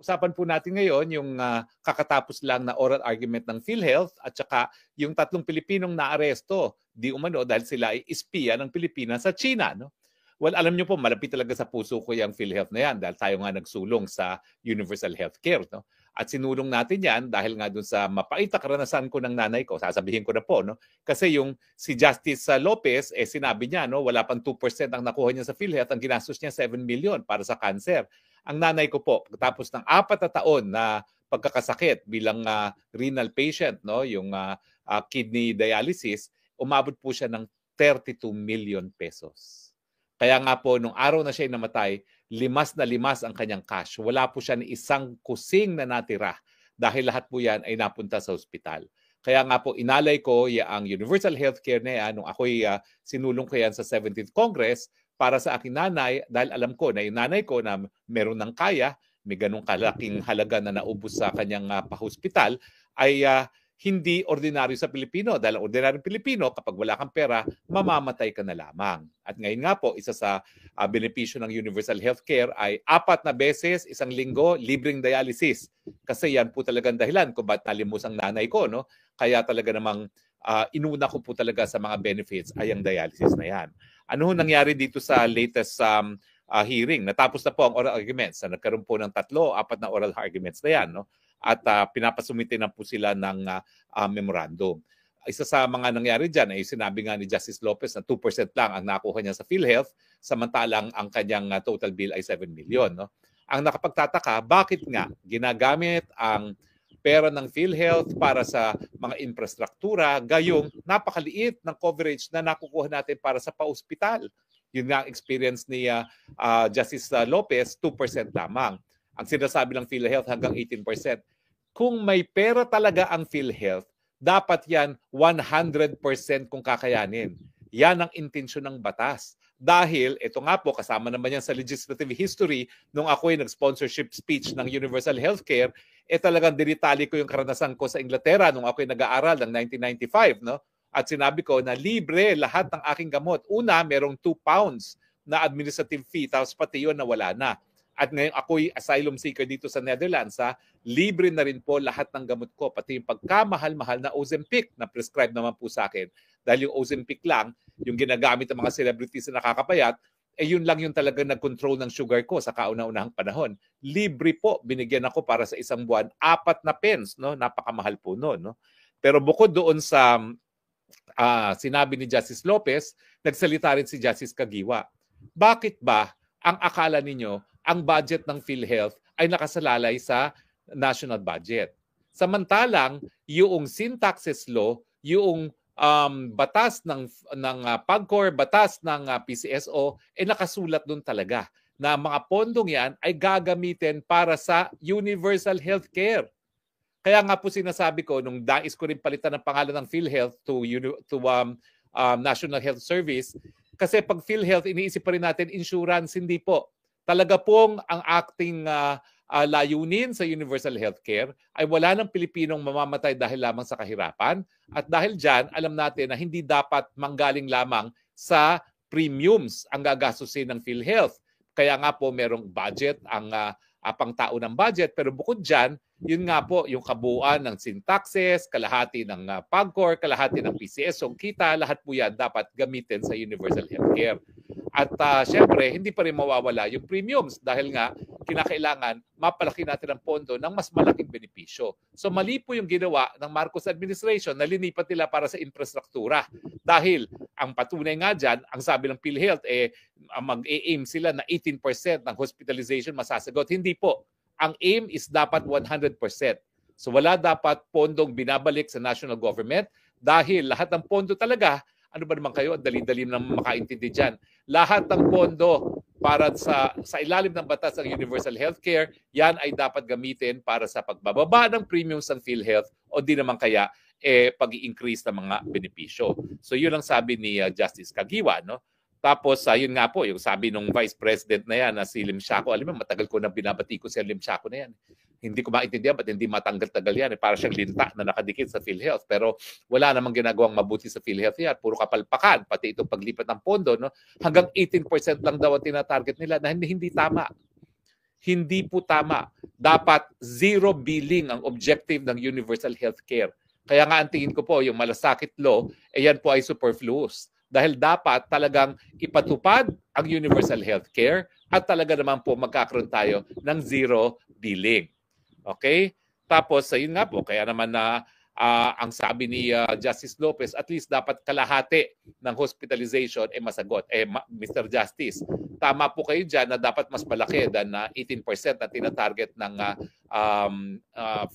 usapan po natin ngayon yung kakatapos lang na oral argument ng PhilHealth at saka yung 3 Pilipinong naaresto di umano dahil sila ay espiya ng Pilipinas sa China. No? Well, alam niyo po, malapit talaga sa puso ko yung PhilHealth na yan dahil tayo nga nagsulong sa universal healthcare. No? At sinulong natin yan dahil nga dun sa mapait na karanasan ko ng nanay ko, sasabihin ko na po, no? Kasi yung si Justice Lopez, sinabi niya, no, wala pang 2% ang nakuha niya sa PhilHealth, ang ginastos niya 7 million para sa cancer. Ang nanay ko po, tapos ng 4 na taon na pagkakasakit bilang renal patient, no, yung kidney dialysis, umabot po siya ng 32 million pesos. Kaya nga po, nung araw na siya namatay, limas na limas ang kanyang cash. Wala po siya ni isang kusing na natira dahil lahat po yan ay napunta sa ospital. Kaya nga po, inalay ko ang universal healthcare na yan nung ako'y sinulong ko yan sa 17th Congress para sa aking nanay dahil alam ko na yung nanay ko na meron ng kaya, may ganong kalaking halaga na naubos sa kanyang pahospital, ay hindi ordinaryo sa Pilipino. Dahil ordinaryong Pilipino, kapag wala kang pera, mamamatay ka na lamang. At ngayon nga po, isa sa benepisyo ng universal healthcare ay 4 na beses, isang linggo, libreng dialysis. Kasi yan po talagang dahilan kung ba't nalimos ang nanay ko. No? Kaya talaga namang inuna ko po talaga sa mga benefits ay ang dialysis na yan. Ano nangyari dito sa latest hearing? Natapos na po ang oral arguments. Nagkaroon po ng 3, 4 na oral arguments na yan. No? At pinapasumite na po sila ng memorandum. Isa sa mga nangyari dyan ay sinabi nga ni Justice Lopez na 2% lang ang nakuha niya sa PhilHealth, samantalang ang kanyang total bill ay 7 million. No? Ang nakapagtataka, bakit nga ginagamit ang pera ng PhilHealth para sa mga infrastruktura, gayong napakaliit ng coverage na nakukuha natin para sa pa-ospital. Yun nga ang experience ni Justice Lopez, 2% lamang. Ang sinasabi ng PhilHealth hanggang 18%. Kung may pera talaga ang PhilHealth, dapat yan 100% kung kakayanin. Yan ang intensyon ng batas. Dahil, ito nga po, kasama naman yan sa legislative history, nung ako'y nag-sponsorship speech ng universal healthcare, talagang dinitali ko yung karanasan ko sa Inglaterra nung ako'y nag-aaral ng 1995. No? At sinabi ko na libre lahat ng aking gamot. Una, merong 2 pounds na administrative fee, tapos pati yun na wala na. At ngayon ako'y asylum seeker dito sa Netherlands, libre na rin po lahat ng gamot ko, pati yung pagkamahal-mahal na Ozempic na prescribe naman po sa akin. Dahil yung Ozempic lang, yung ginagamit ng mga celebrities na nakakapayat, yun lang yung talagang nag-control ng sugar ko sa kauna-unahang panahon. Libre po, binigyan ako para sa isang buwan, 4 na pence, no? Napakamahal po noon. No? Pero bukod doon sa sinabi ni Justice Lopez, nagsalita rin si Justice Kagiwa. Bakit ba ang akala ninyo ang budget ng PhilHealth ay nakasalalay sa national budget? Samantalang yung sin taxes law, yung batas ng PAGCOR, batas ng PCSO, nakasulat doon talaga na mga pondong yan ay gagamitin para sa universal healthcare. Kaya nga po sinasabi ko, nung dais ko rin palitan ng pangalan ng PhilHealth to National Health Service, kasi pag PhilHealth, iniisip pa rin natin insurance, hindi po. Talaga pong ang acting layunin sa universal healthcare ay wala ng Pilipinong mamamatay dahil lamang sa kahirapan. At dahil dyan, alam natin na hindi dapat manggaling lamang sa premiums ang gagastusin ng PhilHealth. Kaya nga po merong budget, ang pangtao ng budget. Pero bukod dyan, yun nga po, yung kabuuan ng sin taxes, kalahati ng PAGCOR, kalahati ng PCS, so kita, lahat po yan dapat gamitin sa universal healthcare. At syempre, hindi pa rin mawawala yung premiums dahil nga kinakailangan mapalaki natin ang pondo ng mas malaking benepisyo. So mali po yung ginawa ng Marcos administration na linipat nila para sa infrastruktura. Dahil ang patunay nga dyan, ang sabi ng PhilHealth, mag-aim sila na 18% ng hospitalization masasagot. Hindi po. Ang aim is dapat 100%. So wala dapat pondong binabalik sa national government dahil lahat ng pondo talaga, ano ba naman kayo, dali-dali naman makaintindi dyan. Lahat ng pondo para sa ilalim ng batas ng universal healthcare, yan ay dapat gamitin para sa pagbababa ng premiums ng PhilHealth o di naman kaya pag-i-increase ng mga benepisyo. So yun ang sabi ni Justice Kagiwa, no? Tapos, yun nga po, yung sabi nung Vice President na yan, na si Lim Siaco, alam mo, matagal ko na binabati ko si Lim Siaco na yan. Hindi ko maintindihan ba't hindi matanggal-tagal yan. Para siyang linta na nakadikit sa PhilHealth. Pero wala namang ginagawang mabuti sa PhilHealth yan. Puro kapalpakan, pati itong paglipat ng pondo. No? Hanggang 18% lang daw ang tinatarget nila na hindi tama. Hindi po tama. Dapat zero billing ang objective ng universal healthcare. Kaya nga ang tingin ko po, yung malasakit law, yan po ay superfluous. Dahil dapat talagang ipatupad ang universal healthcare at talaga naman po magkakaroon tayo ng zero billing. Okay? Tapos, ayun nga po, kaya naman na ang sabi ni Justice Lopez, at least dapat kalahati ng hospitalization masagot. Mr. Justice, tama po kayo dyan na dapat mas malaki than 18% na tinatarget ng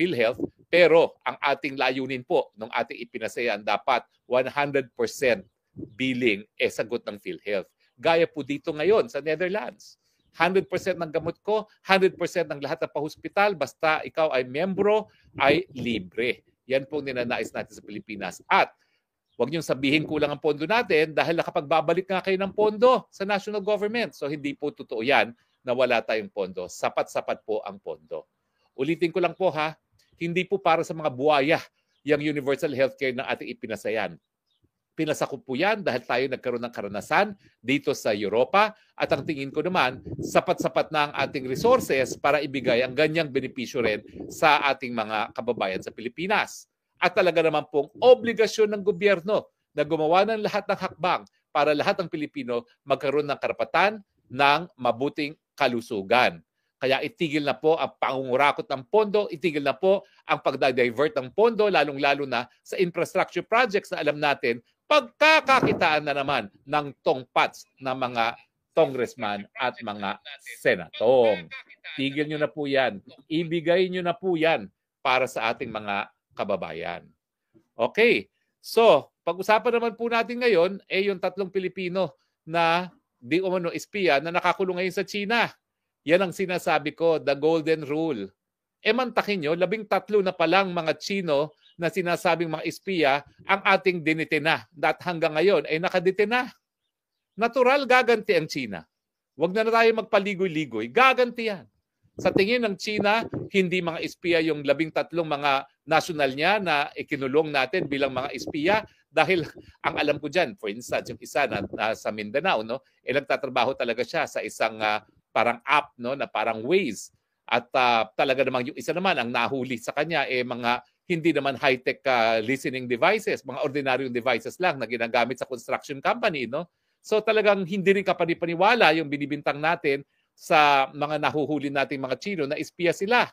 PhilHealth. Pero ang ating layunin po, nung ating ipinasayan, dapat 100% billing sagot ng PhilHealth. Gaya po dito ngayon sa Netherlands. 100% ng gamot ko, 100% ng lahat ng pahospital, basta ikaw ay membro, ay libre. Yan po ninanais natin sa Pilipinas. At huwag niyong sabihin kulang ang pondo natin dahil nakapagbabalik nga kayo ng pondo sa national government. So hindi po totoo yan na wala tayong pondo. Sapat-sapat po ang pondo. Ulitin ko lang po ha, hindi po para sa mga buwaya yung universal healthcare na ating ipinasayan. Pinasakop po yan dahil tayo nagkaroon ng karanasan dito sa Europa at ang tingin ko naman, sapat-sapat na ang ating resources para ibigay ang ganyang benepisyo rin sa ating mga kababayan sa Pilipinas. At talaga naman pong obligasyon ng gobyerno na gumawa ng lahat ng hakbang para lahat ng Pilipino magkaroon ng karapatan ng mabuting kalusugan. Kaya itigil na po ang pangungurakot ng pondo, itigil na po ang pagdadivert ng pondo, lalong-lalo na sa infrastructure projects na alam natin, pagkakakitaan na naman ng tongpats na mga congressman at mga senatong. Tigil nyo na po yan. Ibigay nyo na po yan para sa ating mga kababayan. Okay. So, pag-usapan naman po natin ngayon yung 3 Pilipino na di umano espiya na nakakulong ngayon sa China. Yan ang sinasabi ko, the golden rule. Mantakin nyo, 13 na palang mga Chino na sinasabing mga espiya ang ating dinitina. At hanggang ngayon ay nakadetina. Natural gaganti ang China. Huwag na tayo magpaligoy-ligoy. Gaganti yan. Sa tingin ng China, hindi mga espiya yung 13 mga national niya na ikinulong natin bilang mga espiya dahil ang alam ko dyan, for instance, yung isa na sa Mindanao, no, nagtatrabaho talaga siya sa isang parang app, no, na parang Waze. At talaga namang yung isa naman ang nahuli sa kanya mga hindi naman high-tech listening devices, mga ordinaryong devices lang na ginagamit sa construction company, no? So talagang hindi rin kapanipaniwala yung binibintang natin sa mga nahuhuli nating mga Chino na espiya sila.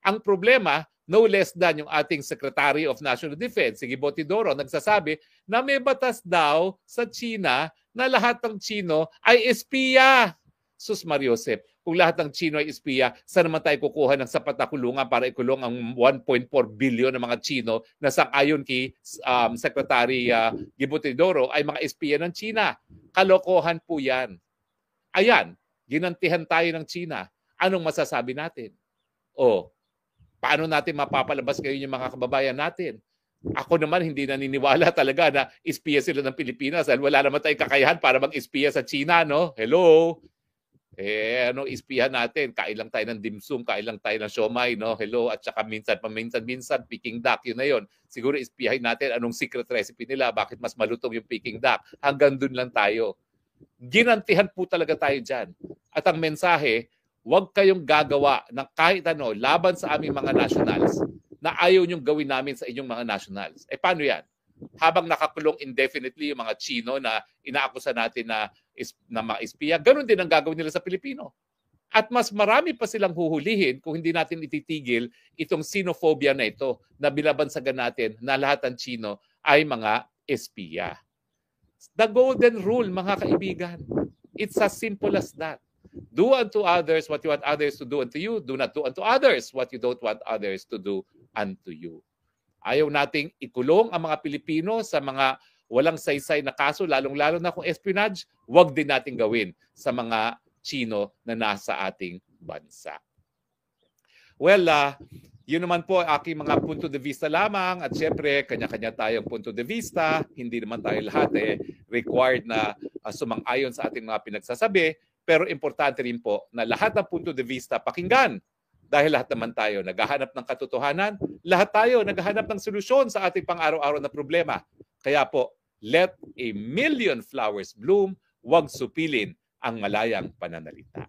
Ang problema, no less than yung ating Secretary of National Defense, si Gibo Teodoro, nagsasabi na may batas daw sa China na lahat ng Chino ay espiya. Sus Mariosep, kung lahat ng Chino ay espiya, saan naman tayo kukuha ng sapat na kulungan para ikulong ang 1.4 billion ng mga Chino na sang-ayon kay Secretary Gibo Teodoro ay mga espiya ng China? Kalokohan po yan. Ayan, ginantihan tayo ng China. Anong masasabi natin? Paano natin mapapalabas ngayon yung mga kababayan natin? Ako naman hindi naniniwala talaga na espiya sila ng Pilipinas dahil wala naman tayong kakayahan para mag-espiya sa China, no? Hello? Ano espiyahan natin? Kain lang tayo ng dimsum, kain lang tayo ng siomay, no? Hello? At saka minsan, Peking duck, yun na yun. Siguro espiyahin natin anong secret recipe nila, bakit mas malutong yung Peking duck. Hanggang dun lang tayo. Ginantihan po talaga tayo dyan. At ang mensahe, huwag kayong gagawa ng kahit ano laban sa aming mga nationals na ayaw niyong gawin namin sa inyong mga nationals. Paano yan? Habang nakakulong indefinitely yung mga Chino na inaakusa natin na mga espiya, ganun din ang gagawin nila sa Pilipino. At mas marami pa silang huhulihin kung hindi natin ititigil itong xenophobia na ito na binabansagan natin na lahat ng Chino ay mga espiya. The golden rule, mga kaibigan. It's as simple as that. Do unto others what you want others to do unto you. Do not do unto others what you don't want others to do unto you. Ayaw nating ikulong ang mga Pilipino sa mga walang saysay na kaso, lalong-lalo na kung espionage, wag din natin gawin sa mga Chino na nasa ating bansa. Well, yun naman po aking mga punto de vista lamang at syempre kanya-kanya tayong punto de vista. Hindi naman tayo lahat required na sumang-ayon sa ating mga pinagsasabi, pero importante rin po na lahat ng punto de vista pakinggan. Dahil lahat naman tayo naghahanap ng katotohanan, lahat tayo naghahanap ng solusyon sa ating pang-araw-araw na problema. Kaya po, let a million flowers bloom, huwag supilin ang malayang pananalita.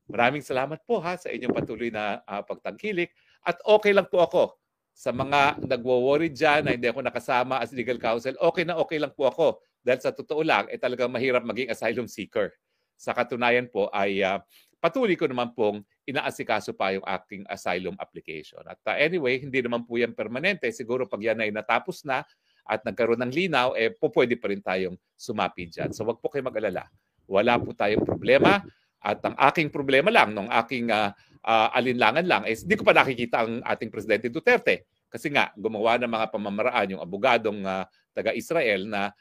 Maraming salamat po ha sa inyong patuloy na pagtangkilik. At okay lang po ako sa mga nagwo-worry dyan na hindi ako nakasama as legal counsel. Okay lang po ako. Dahil sa totoo lang, talagang mahirap maging asylum seeker. Sa katunayan po ay patuloy ko naman pong inaasikaso pa yung aking asylum application. At anyway, hindi naman po yan permanente. Siguro pag yan ay natapos na at nagkaroon ng linaw, pwede pa rin tayong sumapi dyan. So wag po kayo mag-alala. Wala po tayong problema. At ang aking problema lang, nung aking alinlangan lang, is hindi ko pa nakikita ang ating Presidente Duterte. Kasi nga, gumawa ng mga pamamaraan yung abogadong taga-Israel na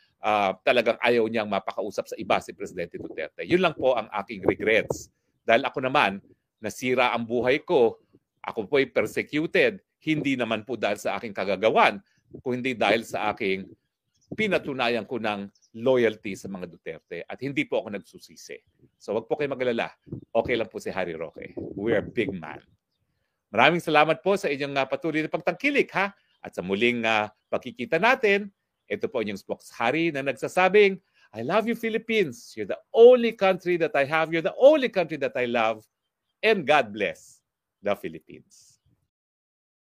talagang ayaw niyang mapakausap sa iba si Presidente Duterte. Yun lang po ang aking regrets. Dahil ako naman, nasira ang buhay ko, ako po'y persecuted, hindi naman po dahil sa aking kagagawan, kundi dahil sa aking pinatunayan ko ng loyalty sa mga Duterte at hindi po ako nagsusisi. So wag po kayo mag-alala. Okay lang po si Harry Roque. We're a big man. Maraming salamat po sa inyong patuloy na pagtangkilik ha. At sa muling pagkikita natin, ito po inyong spokeshari na nagsasabing, I love you Philippines. You're the only country that I have. You're the only country that I love. And God bless the Philippines.